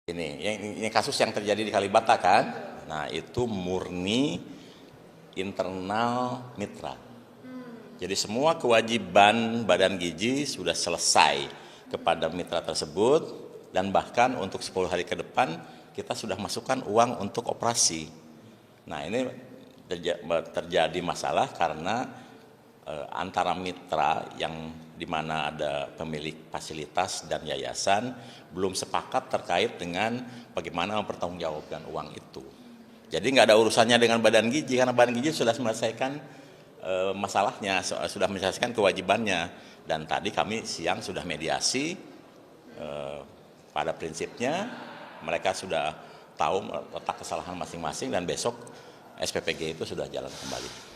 Ini kasus yang terjadi di Kalibata kan? Nah itu murni internal mitra. Jadi semua kewajiban Badan Gizi sudah selesai kepada mitra tersebut dan bahkan untuk 10 hari ke depan kita sudah masukkan uang untuk operasi. Nah ini terjadi masalah karena antara mitra yang di mana ada pemilik fasilitas dan yayasan belum sepakat terkait dengan bagaimana mempertanggungjawabkan uang itu. Jadi nggak ada urusannya dengan Badan Gizi karena Badan Gizi sudah menyelesaikan masalahnya, sudah menyelesaikan kewajibannya. Dan tadi kami siang sudah mediasi, pada prinsipnya mereka sudah tahu letak kesalahan masing-masing dan besok SPPG itu sudah jalan kembali.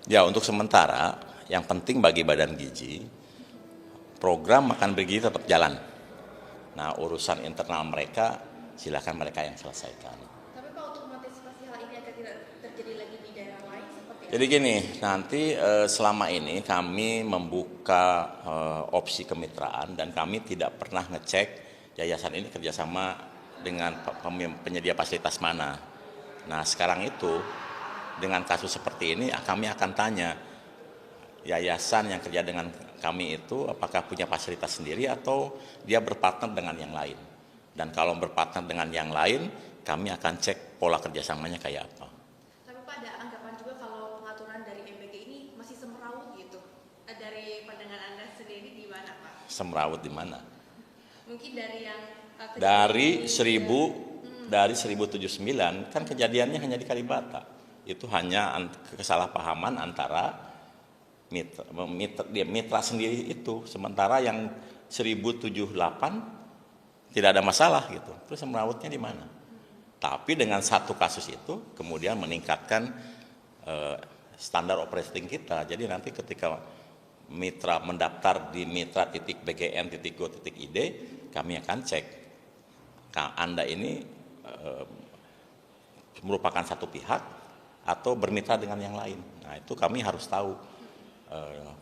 Ya untuk sementara yang penting bagi Badan Gizi program makan bergizi tetap jalan. Nah urusan internal mereka silakan mereka yang selesaikan. Tapi Pak untuk mengantisipasi hal ini agar tidak terjadi lagi di daerah lain seperti apa? Jadi gini, nanti selama ini kami membuka opsi kemitraan dan kami tidak pernah ngecek yayasan ini kerjasama dengan penyedia fasilitas mana. Nah sekarang itu dengan kasus seperti ini kami akan tanya yayasan yang kerja dengan kami itu apakah punya fasilitas sendiri atau dia berpartner dengan yang lain. Dan kalau berpartner dengan yang lain kami akan cek pola kerjasamanya kayak apa. Tapi Pak ada anggapan juga kalau pengaturan dari MBG ini masih semrawut gitu. Dari pandangan Anda sendiri gimana Pak? Semrawut di mana? Mungkin dari yang dari 1079 kan kejadiannya hanya di Kalibata. Itu hanya kesalahpahaman antara mitra sendiri itu. Sementara yang 1078 tidak ada masalah gitu. Terus semrawutnya di mana? Tapi dengan satu kasus itu kemudian meningkatkan standar operating kita. Jadi nanti ketika mitra mendaftar di mitra.bgn.go.id kami akan cek Anda ini merupakan satu pihak atau bermitra dengan yang lain. Nah itu kami harus tahu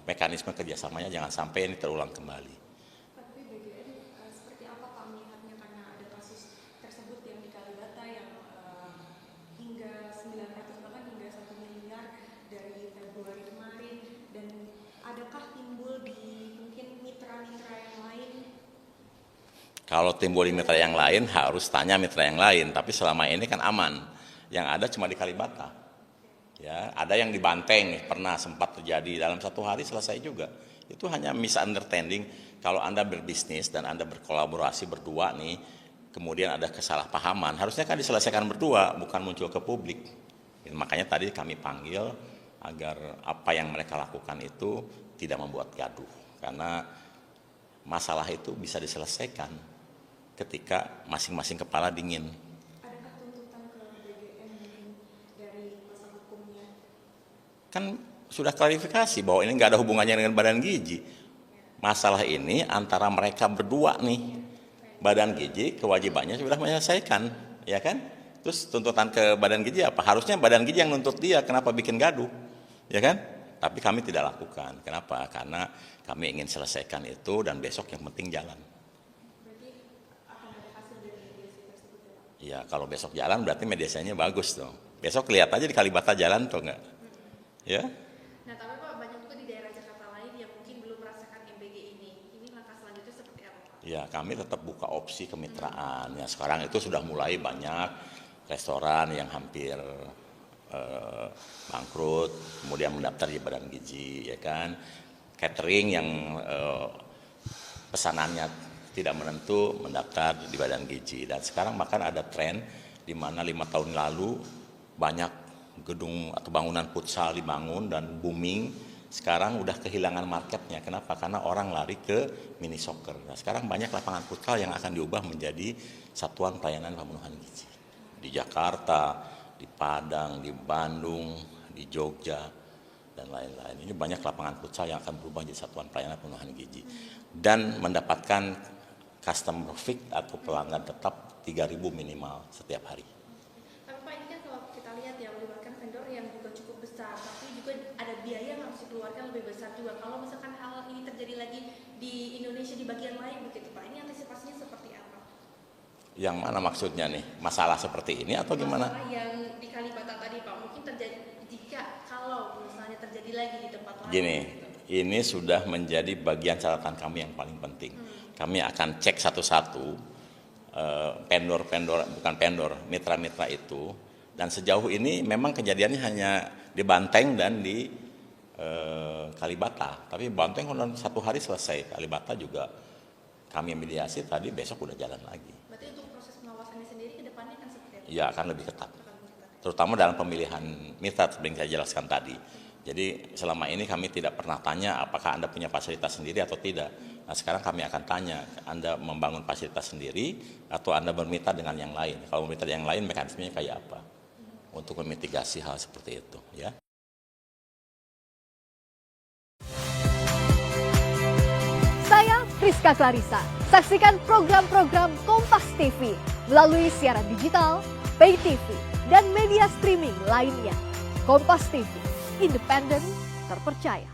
mekanisme kerjasamanya jangan sampai ini terulang kembali. Tapi BGN seperti apa Pak melihatnya karena ada kasus tersebut yang di Kalibata yang hingga 900 bahkan hingga 1 miliar dari Februari kemarin, dan adakah timbul di mungkin mitra-mitra yang lain? Kalau timbul di mitra yang lain harus tanya mitra yang lain, tapi selama ini kan aman. Yang ada cuma di Kalibata. Ya, ada yang di Banteng pernah sempat terjadi dalam 1 hari selesai juga. Itu hanya misunderstanding. Kalau Anda berbisnis dan Anda berkolaborasi berdua nih, kemudian ada kesalahpahaman, harusnya kan diselesaikan berdua, bukan muncul ke publik. Makanya tadi kami panggil agar apa yang mereka lakukan itu tidak membuat gaduh. Karena masalah itu bisa diselesaikan ketika masing-masing kepala dingin. Adakah tuntutan ke BGN dari kuasa hukumnya? Kan sudah klarifikasi bahwa ini nggak ada hubungannya dengan Badan Gizi. Masalah ini antara mereka berdua nih. Badan Gizi kewajibannya sudah menyelesaikan, ya kan? Terus tuntutan ke Badan Gizi apa? Harusnya Badan Gizi yang nuntut dia, kenapa bikin gaduh, ya kan? Tapi kami tidak lakukan. Kenapa? Karena kami ingin selesaikan itu dan besok yang penting jalan. Berarti akan ada hasil dari mediasi tersebut ya Pak? Ya kalau besok jalan berarti mediasinya bagus dong. Besok lihat aja di Kalibata jalan tuh enggak? Ya? Nah tapi Pak banyak juga di daerah Jakarta lain yang mungkin belum merasakan MBG ini. Ini langkah selanjutnya seperti apa Pak? Ya kami tetap buka opsi kemitraan. Ya sekarang itu sudah mulai banyak restoran yang hampir bangkrut, kemudian mendaftar di Badan Gizi, ya kan? Catering yang pesanannya tidak menentu mendaftar di Badan Gizi. Dan sekarang bahkan ada tren di mana 5 tahun lalu banyak gedung atau bangunan futsal dibangun dan booming. Sekarang udah kehilangan marketnya. Kenapa? Karena orang lari ke mini soccer. Nah, sekarang banyak lapangan futsal yang akan diubah menjadi satuan pelayanan pemenuhan gizi. Di Jakarta, di Padang, di Bandung, di Jogja, dan lain-lain. Ini banyak lapangan futsal yang akan berubah menjadi satuan pelayanan pemenuhan gizi. Dan mendapatkan customer fix atau pelanggan tetap 3.000 minimal setiap hari. Tapi Pak ini kan kalau kita lihat ya melibatkan vendor yang biaya yang harus dikeluarkan lebih besar juga. Kalau misalkan hal ini terjadi lagi di Indonesia di bagian lain begitu Pak, ini antisipasinya seperti apa? Yang mana maksudnya nih? Masalah seperti ini atau gimana? Masalah yang di Kalibata tadi Pak, mungkin terjadi jika kalau misalnya terjadi lagi di tempat lain. Gini, gitu. ini sudah menjadi bagian catatan kami yang paling penting. Kami akan cek satu-satu mitra-mitra itu, dan sejauh ini memang kejadiannya hanya di Banteng dan di Kalibata. Tapi Banteng kalau 1 hari selesai, Kalibata juga kami mediasi tadi, besok udah jalan lagi. Berarti untuk proses pengawasannya sendiri ke depannya kan seperti apa? Ya akan lebih ketat, terutama dalam pemilihan mitra seperti yang saya jelaskan tadi. Jadi selama ini kami tidak pernah tanya apakah Anda punya fasilitas sendiri atau tidak. Nah sekarang kami akan tanya, Anda membangun fasilitas sendiri atau Anda bermitra dengan yang lain. Kalau bermitra dengan yang lain, mekanismenya kayak apa? Untuk memitigasi hal seperti itu, ya. Saya Priska Clarissa. Saksikan program-program Kompas TV melalui siaran digital, pay TV, dan media streaming lainnya. Kompas TV, independen, terpercaya.